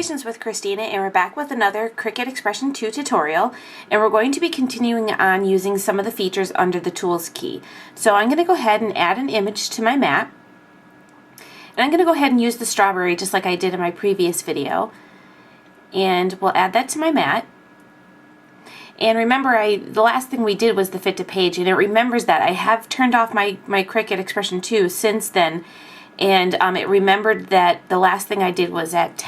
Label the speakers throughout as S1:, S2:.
S1: Congratulations with Christina, and we're back with another Cricut Expression 2 tutorial, and we're going to be continuing on using some of the features under the Tools key. So I'm going to go ahead and add an image to my mat, and I'm going to go ahead and use the strawberry just like I did in my previous video, and we'll add that to my mat. And remember, the last thing we did was the fit to page, and it remembers that. I have turned off my Cricut Expression 2 since then, and it remembered that the last thing I did was at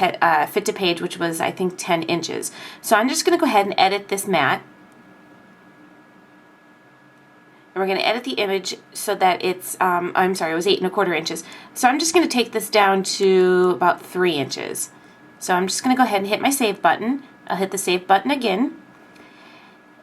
S1: fit to page, which was I think 10 inches. So I'm just going to go ahead and edit this mat, and we're going to edit the image so that it's I'm sorry, it was 8 1/4 inches. So I'm just going to take this down to about 3 inches. So I'm just going to go ahead and hit my save button. I'll hit the save button again.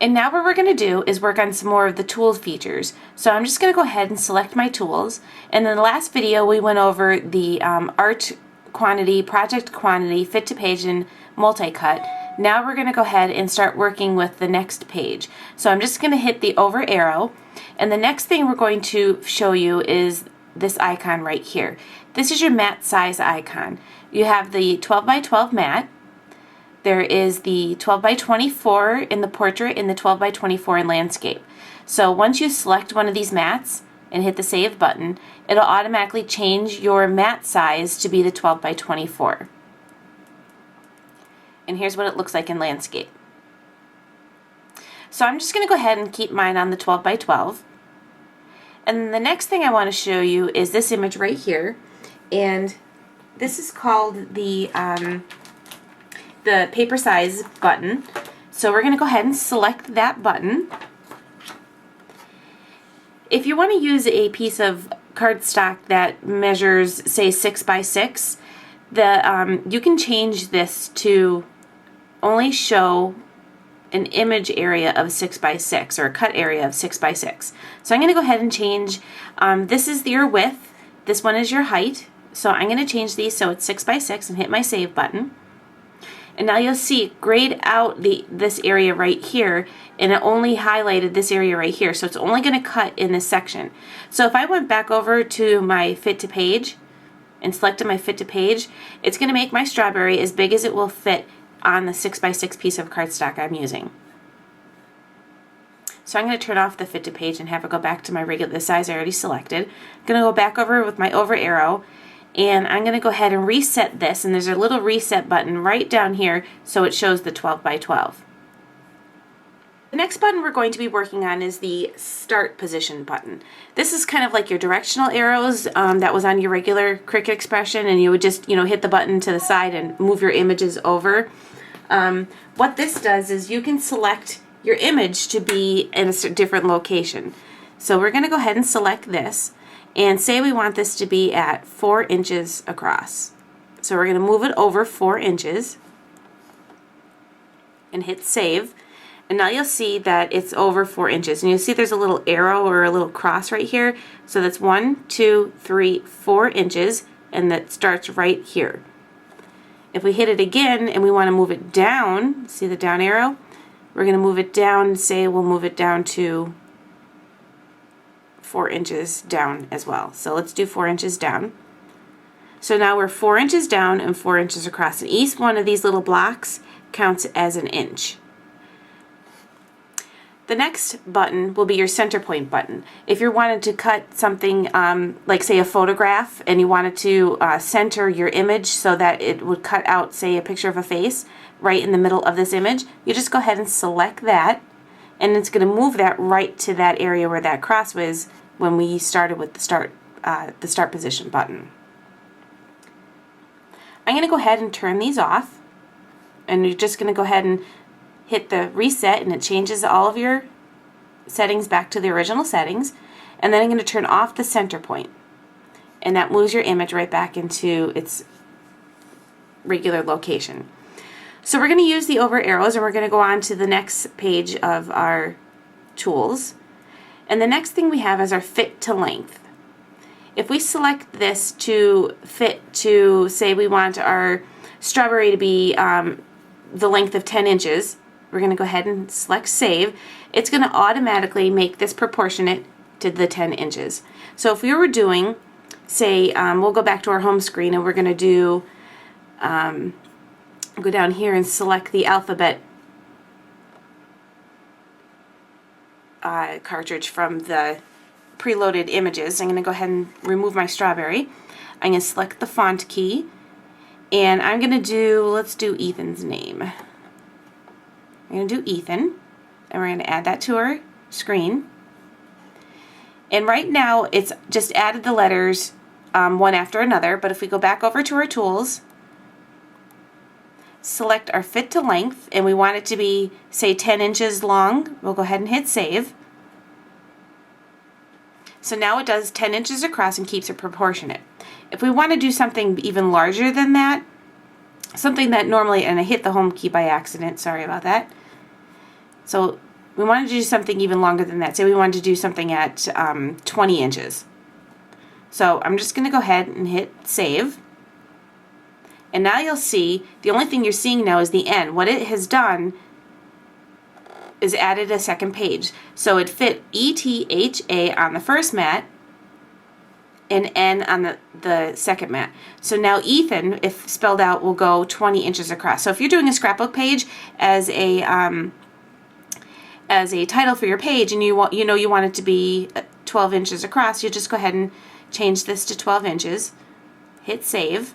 S1: And now what we're going to do is work on some more of the tools features. So I'm just going to go ahead and select my tools. And in the last video we went over the art quantity, project quantity, fit to page, and multi-cut. Now we're going to go ahead and start working with the next page. So I'm just going to hit the over arrow, and the next thing we're going to show you is this icon right here. This is your mat size icon. You have the 12 by 12 mat. There is the 12 by 24 in the portrait and the 12 by 24 in landscape. So once you select one of these mats and hit the save button, it'll automatically change your mat size to be the 12 by 24. And here's what it looks like in landscape. So I'm just going to go ahead and keep mine on the 12 by 12. And the next thing I want to show you is this image right here. And this is called the paper size button. So we're going to go ahead and select that button. If you want to use a piece of cardstock that measures, say, 6 by 6, you can change this to only show an image area of 6 by 6 or a cut area of 6 by 6. So I'm going to go ahead and change, this is your width, this one is your height. So I'm going to change these so it's 6 by 6 and hit my save button. And now you'll see it grayed out this area right here, and it only highlighted this area right here, so it's only going to cut in this section. So if I went back over to my fit to page and selected my fit to page, it's going to make my strawberry as big as it will fit on the 6 by 6 piece of cardstock I'm using. So I'm going to turn off the fit to page and have it go back to my regular size I already selected. I'm going to go back over with my over arrow, and I'm going to go ahead and reset this, and there's a little reset button right down here so it shows the 12 by 12. The next button we're going to be working on is the start position button. This is kind of like your directional arrows that was on your regular Cricut Expression, and you would just hit the button to the side and move your images over. What this does is you can select your image to be in a different location. So we're going to go ahead and select this. And say we want this to be at 4 inches across. So we're going to move it over 4 inches and hit save. And now you'll see that it's over 4 inches. And you'll see there's a little arrow or a little cross right here. So that's 1, 2, 3, 4 inches, and that starts right here. If we hit it again and we want to move it down, see the down arrow? We're going to move it down, say we'll move it down to 4 inches down as well. So let's do 4 inches down. So now we're 4 inches down and 4 inches across, and each one of these little blocks counts as an inch. The next button will be your center point button. If you wanted to cut something like, say, a photograph, and you wanted to center your image so that it would cut out, say, a picture of a face right in the middle of this image, you just go ahead and select that, and it's going to move that right to that area where that cross was when we started with the start position button. I'm going to go ahead and turn these off, and you're just going to go ahead and hit the reset, and it changes all of your settings back to the original settings. And then I'm going to turn off the center point, and that moves your image right back into its regular location. So we're going to use the over arrows, and we're going to go on to the next page of our tools. And the next thing we have is our fit to length. If we select this to fit to, say we want our strawberry to be the length of 10 inches, we're going to go ahead and select save. It's going to automatically make this proportionate to the 10 inches. So if we were doing, say, we'll go back to our home screen and we're going to do go down here and select the alphabet cartridge from the preloaded images. I'm going to go ahead and remove my strawberry. I'm going to select the font key, and I'm going to do, let's do Ethan's name. I'm going to do Ethan, and we're going to add that to our screen. And right now it's just added the letters one after another, but if we go back over to our tools, select our fit to length, and we want it to be, say, 10 inches long, we'll go ahead and hit save. So now it does 10 inches across and keeps it proportionate. If we want to do something even larger than that, something that normally, and I hit the home key by accident, sorry about that. So we wanted to do something even longer than that. Say we wanted to do something at 20 inches. So I'm just going to go ahead and hit save. And now you'll see, the only thing you're seeing now is the N. What it has done is added a second page. So it fit ETHA on the first mat and N on the second mat. So now Ethan, if spelled out, will go 20 inches across. So if you're doing a scrapbook page as a title for your page, and you want it to be 12 inches across, you just go ahead and change this to 12 inches, hit save,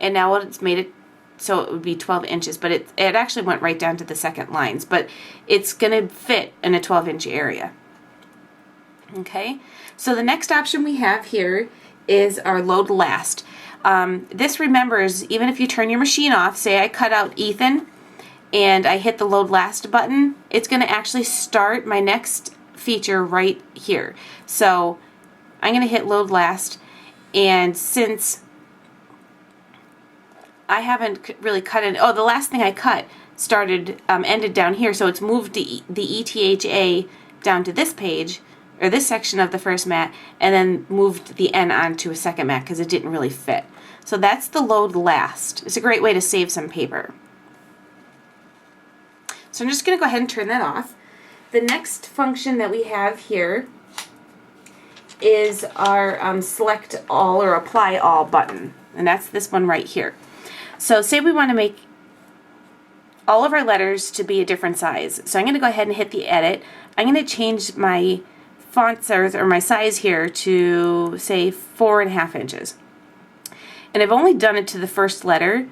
S1: and now it's made it so it would be 12 inches, but it actually went right down to the second lines, but it's going to fit in a 12-inch area. Okay, so the next option we have here is our load last. This remembers, even if you turn your machine off, say I cut out Ethan, and I hit the load last button, it's going to actually start my next feature right here. So I'm going to hit load last, and since I haven't really cut it, the last thing I cut ended down here, so it's moved the ETHA down to this page, or this section of the first mat, and then moved the N onto a second mat because it didn't really fit. So that's the load last. It's a great way to save some paper. So I'm just going to go ahead and turn that off. The next function that we have here is our select all or apply all button, and that's this one right here. So say we want to make all of our letters to be a different size. So I'm going to go ahead and hit the edit. I'm going to change my font size or my size here to say 4.5 inches. And I've only done it to the first letter.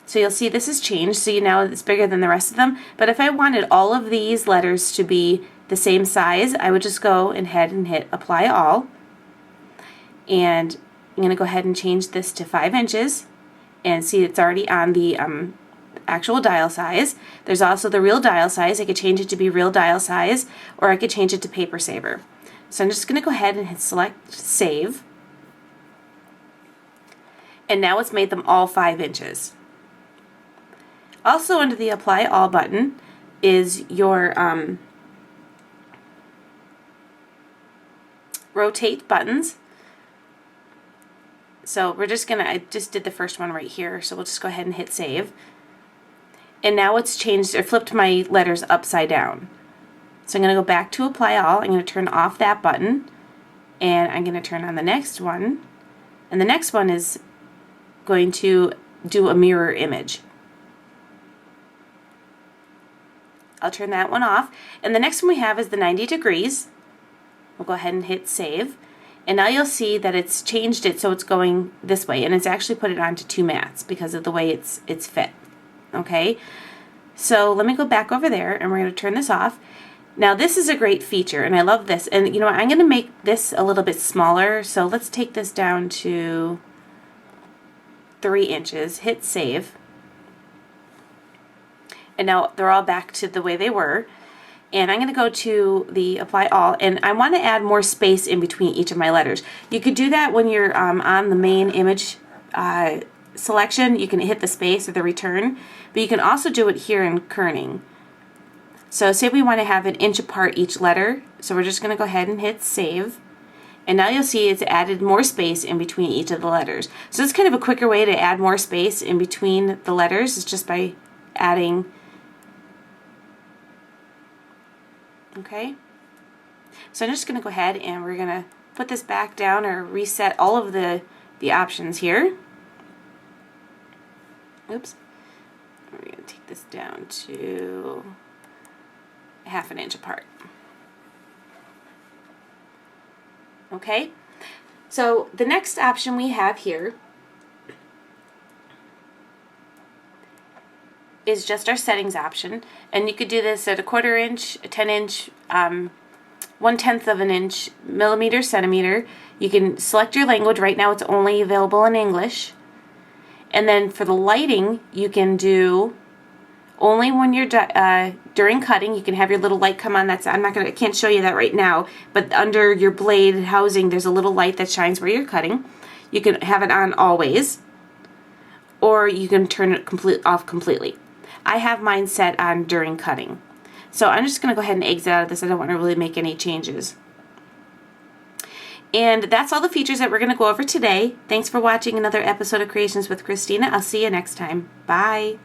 S1: So you'll see this has changed, so now it's bigger than the rest of them. But if I wanted all of these letters to be the same size, I would just go ahead and hit apply all. And I'm going to go ahead and change this to 5 inches. And see, it's already on the actual dial size. There's also the real dial size. I could change it to be real dial size, or I could change it to paper saver. So I'm just going to go ahead and hit select save. And now it's made them all 5 inches. Also under the apply all button is your rotate buttons. So we're just I just did the first one right here, so we'll just go ahead and hit save. And now it's changed or flipped my letters upside down. So I'm going to go back to apply all. I'm going to turn off that button, and I'm going to turn on the next one. And the next one is going to do a mirror image. I'll turn that one off. And the next one we have is the 90 degrees. We'll go ahead and hit save. And now you'll see that it's changed it so it's going this way, and it's actually put it onto 2 mats because of the way it's fit. Okay, so let me go back over there, and we're going to turn this off. Now this is a great feature, and I love this. And you know what, I'm going to make this a little bit smaller, so let's take this down to 3 inches, hit save. And now they're all back to the way they were. And I'm going to go to the apply all, and I want to add more space in between each of my letters. You could do that when you're on the main image selection. You can hit the space or the return, but you can also do it here in kerning. So say we want to have an inch apart each letter, so we're just going to go ahead and hit save. And now you'll see it's added more space in between each of the letters. So it's kind of a quicker way to add more space in between the letters, is just by adding. Okay, so I'm just going to go ahead and we're going to put this back down, or reset all of the options here. oops, we're going to take this down to 1/2 inch apart. Okay, so the next option we have here is just our settings option, and you could do this at 1/4 inch, a 10 inch, 1/10 of an inch, millimeter, centimeter. You can select your language. Right now it's only available in English. And then for the lighting, you can do only when you're during cutting. You can have your little light come on. I can't show you that right now, but under your blade housing there's a little light that shines where you're cutting. You can have it on always, or you can turn it off completely. I have mine set on during cutting. So I'm just going to go ahead and exit out of this. I don't want to really make any changes. And that's all the features that we're going to go over today. Thanks for watching another episode of Creations with Christina. I'll see you next time. Bye.